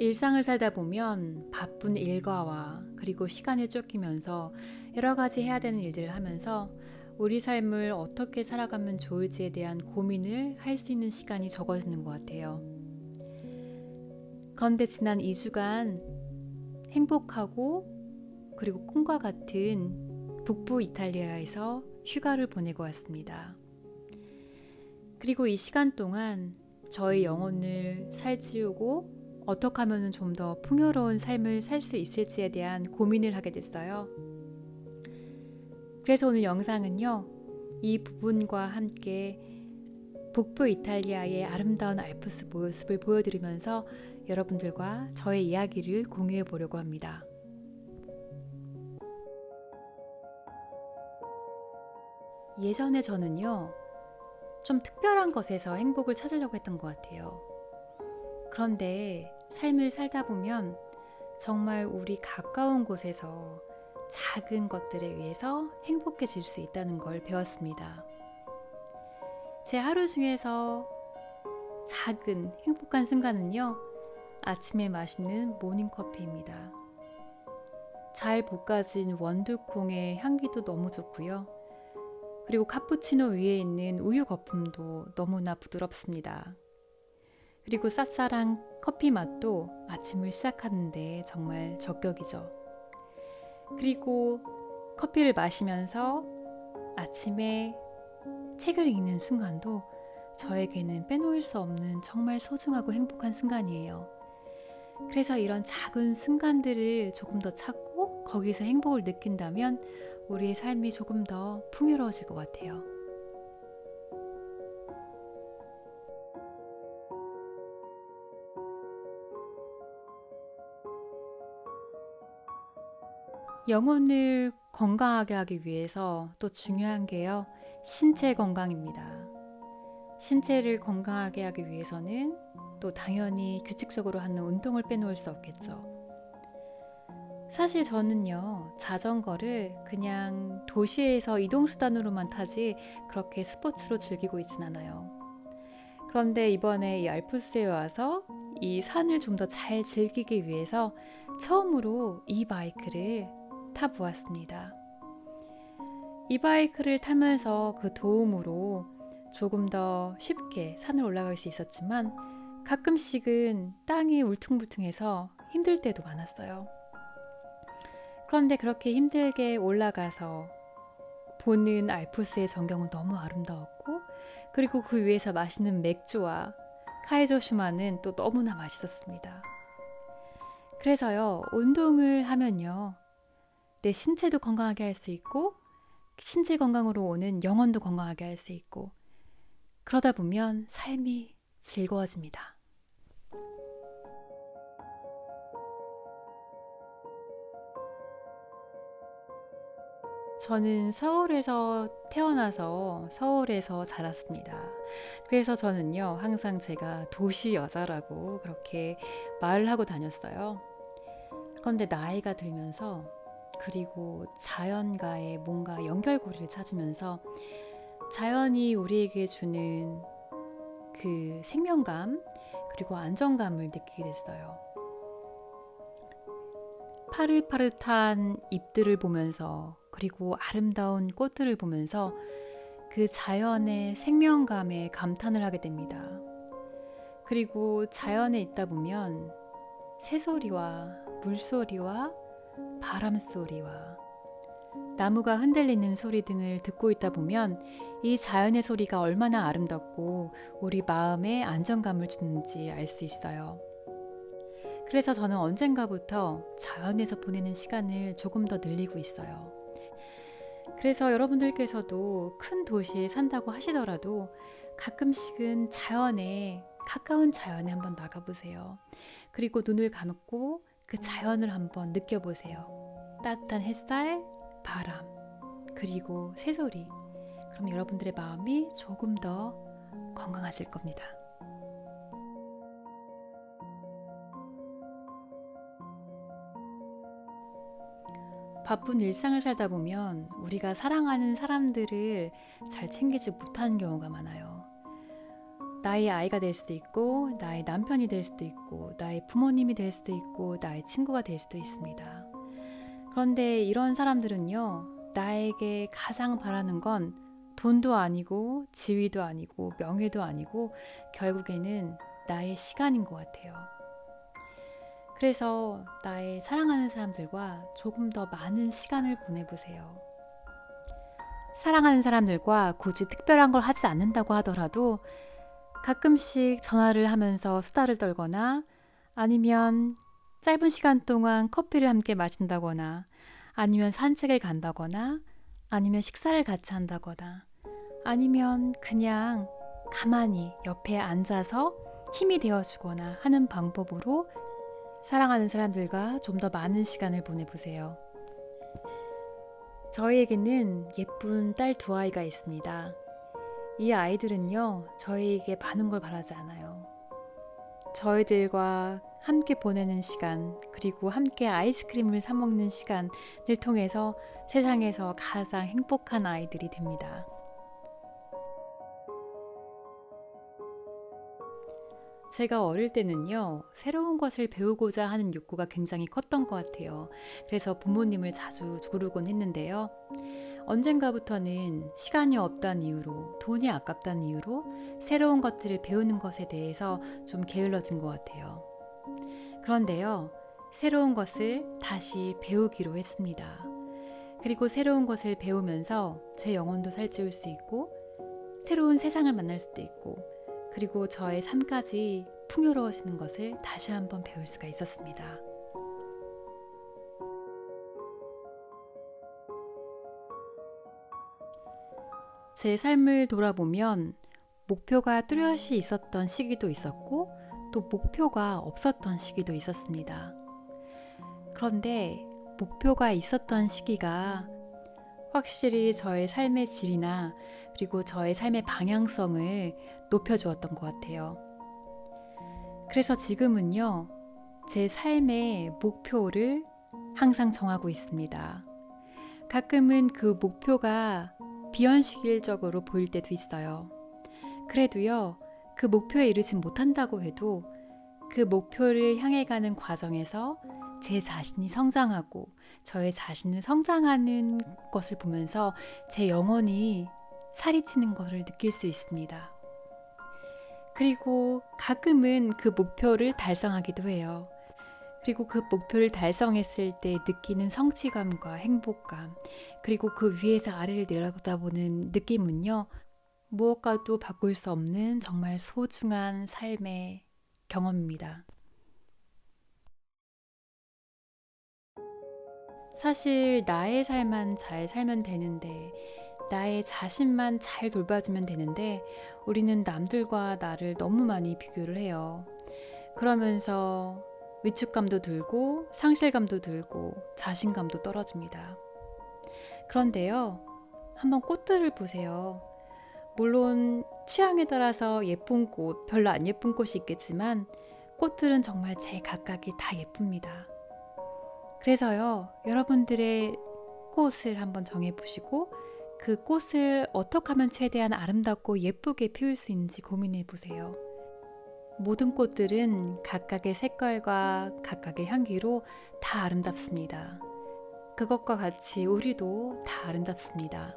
일상을 살다 보면 바쁜 일과와 그리고 시간에 쫓기면서 여러 가지 해야 되는 일들을 하면서 우리 삶을 어떻게 살아가면 좋을지에 대한 고민을 할 수 있는 시간이 적어지는 것 같아요. 그런데 지난 2주간 행복하고 그리고 꿈과 같은 북부 이탈리아에서 휴가를 보내고 왔습니다. 그리고 이 시간 동안 저의 영혼을 살찌우고 어떻게 하면 좀 더 풍요로운 삶을 살 수 있을지에 대한 고민을 하게 됐어요. 그래서 오늘 영상은요, 이 부분과 함께 북부 이탈리아의 아름다운 알프스 모습을 보여드리면서 여러분들과 저의 이야기를 공유해 보려고 합니다. 예전에 저는요, 좀 특별한 것에서 행복을 찾으려고 했던 것 같아요. 그런데 삶을 살다 보면 정말 우리 가까운 곳에서 작은 것들에 의해서 행복해질 수 있다는 걸 배웠습니다. 제 하루 중에서 작은 행복한 순간은요, 아침에 마시는 모닝커피입니다. 잘 볶아진 원두콩의 향기도 너무 좋고요. 그리고 카푸치노 위에 있는 우유 거품도 너무나 부드럽습니다. 그리고 쌉쌀한 커피 맛도 아침을 시작하는데 정말 적격이죠. 그리고 커피를 마시면서 아침에 책을 읽는 순간도 저에게는 빼놓을 수 없는 정말 소중하고 행복한 순간이에요. 그래서 이런 작은 순간들을 조금 더 찾고 거기서 행복을 느낀다면 우리의 삶이 조금 더 풍요로워질 것 같아요. 영혼을 건강하게 하기 위해서 또 중요한 게요, 신체 건강입니다. 신체를 건강하게 하기 위해서는 또 당연히 규칙적으로 하는 운동을 빼놓을 수 없겠죠. 사실 저는요, 자전거를 그냥 도시에서 이동수단으로만 타지 그렇게 스포츠로 즐기고 있진 않아요. 그런데 이번에 이 알프스에 와서 이 산을 좀 더 잘 즐기기 위해서 처음으로 이 바이크를 타보았습니다. 이 바이크를 타면서 그 도움으로 조금 더 쉽게 산을 올라갈 수 있었지만 가끔씩은 땅이 울퉁불퉁해서 힘들 때도 많았어요. 그런데 그렇게 힘들게 올라가서 보는 알프스의 전경은 너무 아름다웠고, 그리고 그 위에서 마시는 맥주와 카이조 슈마는 또 너무나 맛있었습니다. 그래서요, 운동을 하면요, 내 신체도 건강하게 할 수 있고 신체 건강으로 오는 영혼도 건강하게 할 수 있고, 그러다 보면 삶이 즐거워집니다. 저는 서울에서 태어나서 서울에서 자랐습니다. 그래서 저는요, 항상 제가 도시 여자라고 그렇게 말을 하고 다녔어요. 그런데 나이가 들면서, 그리고 자연과의 뭔가 연결고리를 찾으면서 자연이 우리에게 주는 그 생명감 그리고 안정감을 느끼게 됐어요. 파릇파릇한 잎들을 보면서, 그리고 아름다운 꽃들을 보면서 그 자연의 생명감에 감탄을 하게 됩니다. 그리고 자연에 있다 보면 새소리와 물소리와 바람소리와 나무가 흔들리는 소리 등을 듣고 있다 보면 이 자연의 소리가 얼마나 아름답고 우리 마음에 안정감을 주는지 알 수 있어요. 그래서 저는 언젠가부터 자연에서 보내는 시간을 조금 더 늘리고 있어요. 그래서 여러분들께서도 큰 도시에 산다고 하시더라도 가끔씩은 자연에, 가까운 자연에 한번 나가보세요. 그리고 눈을 감고 그 자연을 한번 느껴보세요. 따뜻한 햇살, 바람, 그리고 새소리. 그럼 여러분들의 마음이 조금 더 건강하실 겁니다. 바쁜 일상을 살다 보면 우리가 사랑하는 사람들을 잘 챙기지 못하는 경우가 많아요. 나의 아이가 될 수도 있고, 나의 남편이 될 수도 있고, 나의 부모님이 될 수도 있고, 나의 친구가 될 수도 있습니다. 그런데 이런 사람들은요, 나에게 가장 바라는 건 돈도 아니고, 지위도 아니고, 명예도 아니고, 결국에는 나의 시간인 것 같아요. 그래서 나의 사랑하는 사람들과 조금 더 많은 시간을 보내보세요. 사랑하는 사람들과 굳이 특별한 걸 하지 않는다고 하더라도 가끔씩 전화를 하면서 수다를 떨거나 아니면 짧은 시간 동안 커피를 함께 마신다거나 아니면 산책을 간다거나 아니면 식사를 같이 한다거나 아니면 그냥 가만히 옆에 앉아서 힘이 되어주거나 하는 방법으로 사랑하는 사람들과 좀 더 많은 시간을 보내보세요. 저희에게는 예쁜 딸 두 아이가 있습니다. 이 아이들은요, 저희에게 많은 걸 바라지 않아요. 저희들과 함께 보내는 시간, 그리고 함께 아이스크림을 사 먹는 시간을 통해서 세상에서 가장 행복한 아이들이 됩니다. 제가 어릴 때는요, 새로운 것을 배우고자 하는 욕구가 굉장히 컸던 것 같아요. 그래서 부모님을 자주 조르곤 했는데요. 언젠가부터는 시간이 없다는 이유로, 돈이 아깝다는 이유로 새로운 것들을 배우는 것에 대해서 좀 게을러진 것 같아요. 그런데요, 새로운 것을 다시 배우기로 했습니다. 그리고 새로운 것을 배우면서 제 영혼도 살찌울 수 있고, 새로운 세상을 만날 수도 있고, 그리고 저의 삶까지 풍요로워지는 것을 다시 한번 배울 수가 있었습니다. 제 삶을 돌아보면 목표가 뚜렷이 있었던 시기도 있었고 또 목표가 없었던 시기도 있었습니다. 그런데 목표가 있었던 시기가 확실히 저의 삶의 질이나 그리고 저의 삶의 방향성을 높여주었던 것 같아요. 그래서 지금은요, 제 삶의 목표를 항상 정하고 있습니다. 가끔은 그 목표가 비현실적으로 보일 때도 있어요. 그래도요, 그 목표에 이르지 못한다고 해도 그 목표를 향해 가는 과정에서 제 자신이 성장하고 저의 자신을 성장하는 것을 보면서 제 영혼이 살이 찌는 것을 느낄 수 있습니다. 그리고 가끔은 그 목표를 달성하기도 해요. 그리고 그 목표를 달성했을 때 느끼는 성취감과 행복감, 그리고 그 위에서 아래를 내려다보는 느낌은요, 무엇과도 바꿀 수 없는 정말 소중한 삶의 경험입니다. 사실 나의 삶만 잘 살면 되는데, 나의 자신만 잘 돌봐주면 되는데, 우리는 남들과 나를 너무 많이 비교를 해요. 그러면서 위축감도 들고 상실감도 들고 자신감도 떨어집니다. 그런데요, 한번 꽃들을 보세요. 물론 취향에 따라서 예쁜 꽃, 별로 안 예쁜 꽃이 있겠지만 꽃들은 정말 제 각각이 다 예쁩니다. 그래서요, 여러분들의 꽃을 한번 정해보시고 그 꽃을 어떻게 하면 최대한 아름답고 예쁘게 피울 수 있는지 고민해 보세요. 모든 꽃들은 각각의 색깔과 각각의 향기로 다 아름답습니다. 그것과 같이 우리도 다 아름답습니다.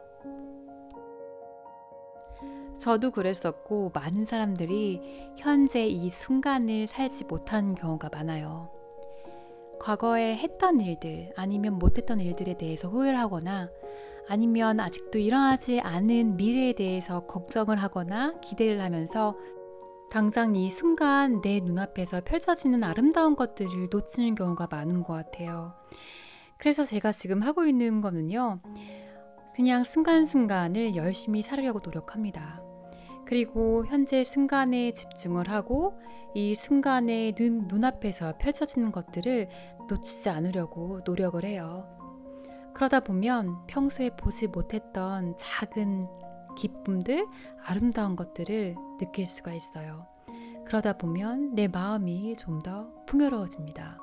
저도 그랬었고 많은 사람들이 현재 이 순간을 살지 못하는 경우가 많아요. 과거에 했던 일들 아니면 못했던 일들에 대해서 후회를 하거나 아니면 아직도 일어나지 않은 미래에 대해서 걱정을 하거나 기대를 하면서 당장 이 순간 내 눈앞에서 펼쳐지는 아름다운 것들을 놓치는 경우가 많은 것 같아요. 그래서 제가 지금 하고 있는 거는요, 그냥 순간순간을 열심히 살으려고 노력합니다. 그리고 현재 순간에 집중을 하고 이 순간에 눈앞에서 펼쳐지는 것들을 놓치지 않으려고 노력을 해요. 그러다 보면 평소에 보지 못했던 작은 기쁨들, 아름다운 것들을 느낄 수가 있어요. 그러다 보면 내 마음이 좀 더 풍요로워집니다.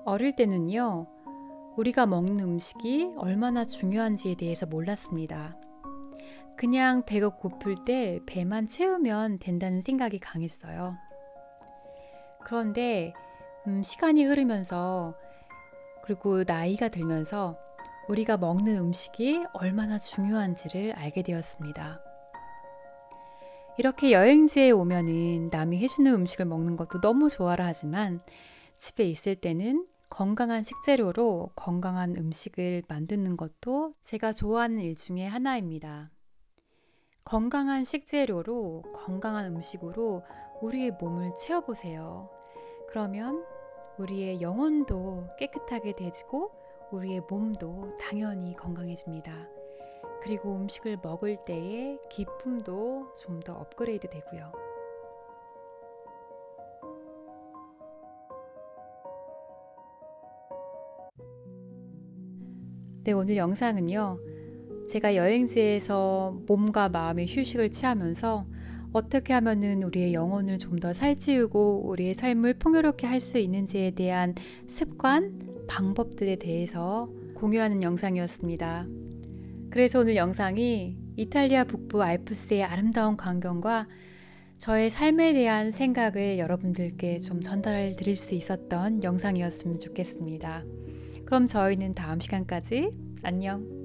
어릴 때는요, 우리가 먹는 음식이 얼마나 중요한지에 대해서 몰랐습니다. 그냥 배가 고플 때 배만 채우면 된다는 생각이 강했어요. 그런데 시간이 흐르면서 그리고 나이가 들면서 우리가 먹는 음식이 얼마나 중요한지를 알게 되었습니다. 이렇게 여행지에 오면은 남이 해주는 음식을 먹는 것도 너무 좋아라 하지만 집에 있을 때는 건강한 식재료로 건강한 음식을 만드는 것도 제가 좋아하는 일 중에 하나입니다. 건강한 식재료로 건강한 음식으로 우리의 몸을 채워보세요. 그러면 우리의 영혼도 깨끗하게 되지고 우리의 몸도 당연히 건강해집니다. 그리고 음식을 먹을 때의 기쁨도 좀 더 업그레이드 되고요. 네, 오늘 영상은요. 제가 여행지에서 몸과 마음의 휴식을 취하면서 어떻게 하면은 우리의 영혼을 좀 더 살찌우고 우리의 삶을 풍요롭게 할 수 있는지에 대한 습관, 방법들에 대해서 공유하는 영상이었습니다. 그래서 오늘 영상이 이탈리아 북부 알프스의 아름다운 광경과 저의 삶에 대한 생각을 여러분들께 좀 전달해 드릴 수 있었던 영상이었으면 좋겠습니다. 그럼 저희는 다음 시간까지 안녕.